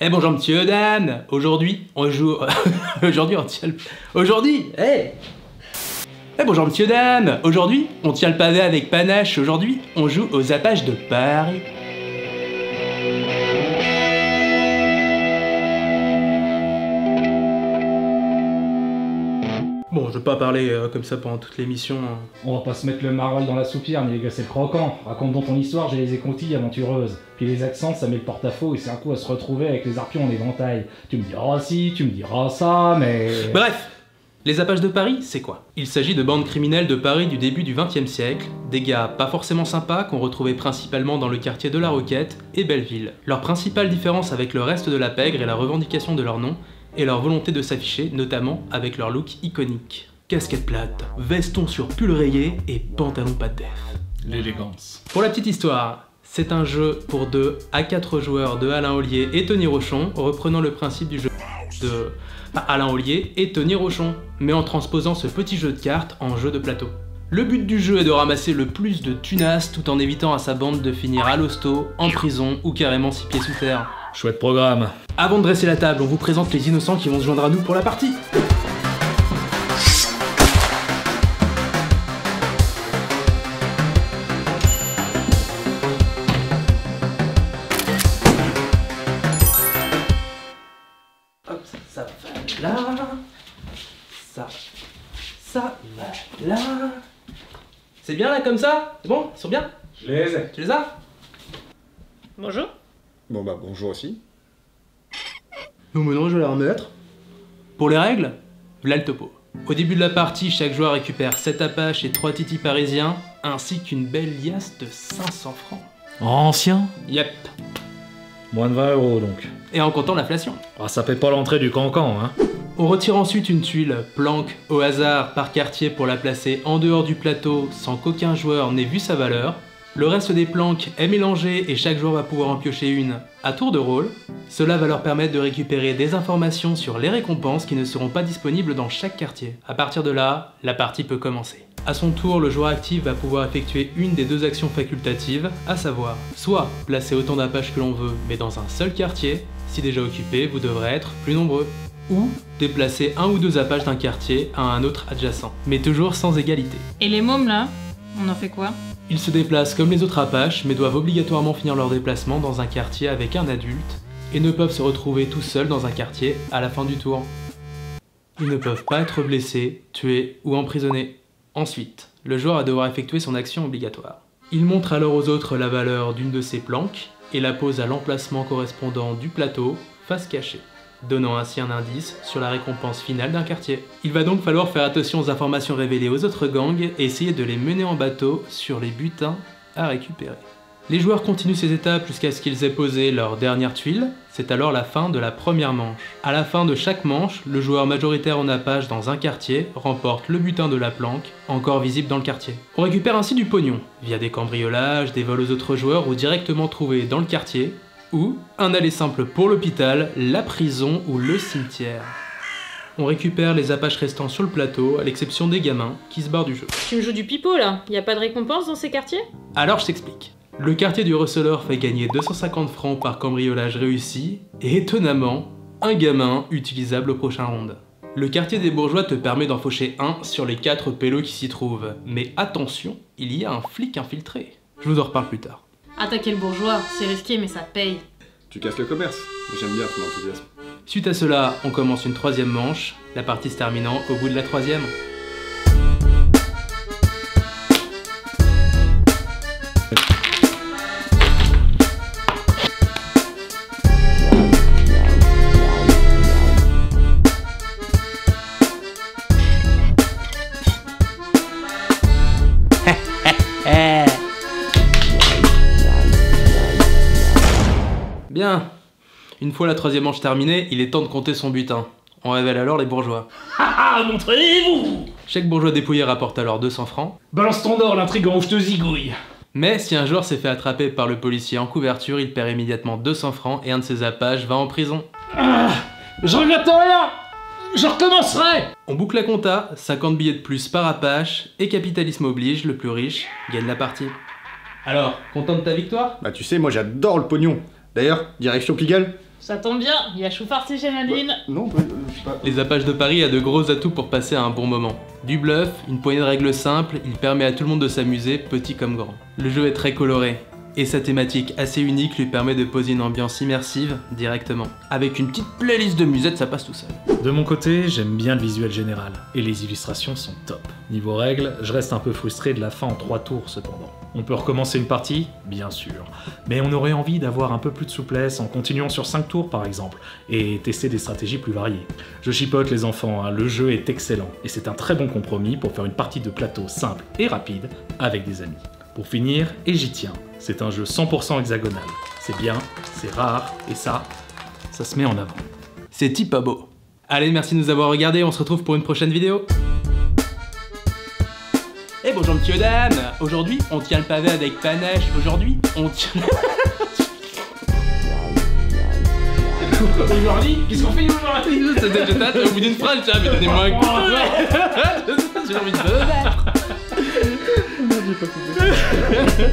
Eh bonjour monsieur, dame. Aujourd'hui, on joue... Aujourd'hui, on tient le... Aujourd'hui, Eh bonjour monsieur, dame. Aujourd'hui, on tient le pavé avec panache. Aujourd'hui, on joue aux Apaches de Paris. Bon, je vais pas parler comme ça pendant toute l'émission. On va pas se mettre le maroilles dans la soupière ni les gosses le croquant. Raconte donc ton histoire, j'ai les écontilles aventureuses. Puis les accents, ça met le porte-à-faux et c'est un coup à se retrouver avec les harpions en éventail. Tu me diras si, tu me diras ça, mais... Bref, les Apaches de Paris, c'est quoi? Il s'agit de bandes criminelles de Paris du début du XXe siècle, des gars pas forcément sympas qu'on retrouvait principalement dans le quartier de la Roquette et Belleville. Leur principale différence avec le reste de la pègre est la revendication de leur nom, et leur volonté de s'afficher, notamment avec leur look iconique. Casquette plate, veston sur pull rayé et pantalon pas de def. L'élégance. Pour la petite histoire, c'est un jeu pour 2 à 4 joueurs de Alain Ollier et Tony Rochon, reprenant le principe du jeu de Alain Ollier et Tony Rochon, mais en transposant ce petit jeu de cartes en jeu de plateau. Le but du jeu est de ramasser le plus de tunas tout en évitant à sa bande de finir à l'hosto, en prison ou carrément 6 pieds sous terre. Chouette programme. Avant de dresser la table, on vous présente les innocents qui vont se joindre à nous pour la partie. Hop, ça va là. Ça va là. C'est bien là comme ça? C'est bon? Ils sont bien? Je les ai. Tu les as? Bonjour. Bon bah bonjour aussi. Non mais non, je vais la remettre. Pour les règles, v'là le topo. Au début de la partie, chaque joueur récupère 7 apaches et 3 titis parisiens, ainsi qu'une belle liasse de 500 francs. Ancien. Yep. Moins de 20 € donc. Et en comptant l'inflation. Ah, ça paie pas l'entrée du cancan, hein. On retire ensuite une tuile, planque, au hasard, par quartier pour la placer en dehors du plateau sans qu'aucun joueur n'ait vu sa valeur. Le reste des planques est mélangé et chaque joueur va pouvoir en piocher une à tour de rôle. Cela va leur permettre de récupérer des informations sur les récompenses qui ne seront pas disponibles dans chaque quartier. À partir de là, la partie peut commencer. À son tour, le joueur actif va pouvoir effectuer une des 2 actions facultatives, à savoir, soit placer autant d'apaches que l'on veut, mais dans un seul quartier, si déjà occupé, vous devrez être plus nombreux. Ou déplacer 1 ou 2 apaches d'un quartier à un autre adjacent, mais toujours sans égalité. Et les mômes là, on en fait quoi? Ils se déplacent comme les autres apaches, mais doivent obligatoirement finir leur déplacement dans un quartier avec un adulte, et ne peuvent se retrouver tout seuls dans un quartier à la fin du tour. Ils ne peuvent pas être blessés, tués ou emprisonnés. Ensuite, le joueur va devoir effectuer son action obligatoire. Il montre alors aux autres la valeur d'une de ses planques, et la pose à l'emplacement correspondant du plateau, face cachée, donnant ainsi un indice sur la récompense finale d'un quartier. Il va donc falloir faire attention aux informations révélées aux autres gangs et essayer de les mener en bateau sur les butins à récupérer. Les joueurs continuent ces étapes jusqu'à ce qu'ils aient posé leur dernière tuile, c'est alors la fin de la première manche. À la fin de chaque manche, le joueur majoritaire en apache dans un quartier remporte le butin de la planque, encore visible dans le quartier. On récupère ainsi du pognon, via des cambriolages, des vols aux autres joueurs ou directement trouvés dans le quartier, ou un aller simple pour l'hôpital, la prison ou le cimetière. On récupère les apaches restants sur le plateau, à l'exception des gamins qui se barrent du jeu. Tu me joues du pipeau là? Y a pas de récompense dans ces quartiers? Alors je t'explique. Le quartier du receleur fait gagner 250 francs par cambriolage réussi, et étonnamment, un gamin utilisable au prochain round. Le quartier des bourgeois te permet d'en faucher un sur les 4 pélos qui s'y trouvent, mais attention, il y a un flic infiltré. Je vous en reparle plus tard. Attaquer le bourgeois, c'est risqué mais ça paye. Tu casses le commerce. J'aime bien ton enthousiasme. Suite à cela, on commence une 3e manche, la partie se terminant au bout de la 3e. Bien. Une fois la 3e manche terminée, il est temps de compter son butin. On révèle alors les bourgeois. Ah, montrez-vous. Chaque bourgeois dépouillé rapporte alors 200 francs. Balance ton or, l'intrigant, ou je te zigouille. Mais si un joueur s'est fait attraper par le policier en couverture, il perd immédiatement 200 francs et un de ses apaches va en prison. Ah, je regrette rien. Je recommencerai. On boucle la compta, 50 billets de plus par apache, et capitalisme oblige, le plus riche gagne la partie. Alors, content de ta victoire? Bah tu sais, moi j'adore le pognon. D'ailleurs, direction Pigalle, Ça tombe bien, il y a chou farci chez Nadine. Non, je sais pas. Les Apaches de Paris a de gros atouts pour passer à un bon moment. Du bluff, une poignée de règles simples, il permet à tout le monde de s'amuser, petit comme grand. Le jeu est très coloré, et sa thématique assez unique lui permet de poser une ambiance immersive directement. Avec une petite playlist de musette, ça passe tout seul. De mon côté, j'aime bien le visuel général, et les illustrations sont top. Niveau règles, je reste un peu frustré de la fin en 3 tours cependant. On peut recommencer une partie? Bien sûr. Mais on aurait envie d'avoir un peu plus de souplesse en continuant sur 5 tours par exemple, et tester des stratégies plus variées. Je chipote les enfants, hein, le jeu est excellent, et c'est un très bon compromis pour faire une partie de plateau simple et rapide avec des amis. Pour finir, et j'y tiens, c'est un jeu 100% hexagonal. C'est bien, c'est rare, et ça se met en avant. C'est pas beau. Allez, merci de nous avoir regardés, on se retrouve pour une prochaine vidéo. Eh bonjour monsieur dame, aujourd'hui on tient le pavé avec panache, aujourd'hui on tient... Aujourd'hui, qu'est-ce qu'on fait aujourd'hui? Je tâte au bout d'une phrase, ça, mais donnez-moi un coup de... J'ai envie de me battre. J'ai pas coupé.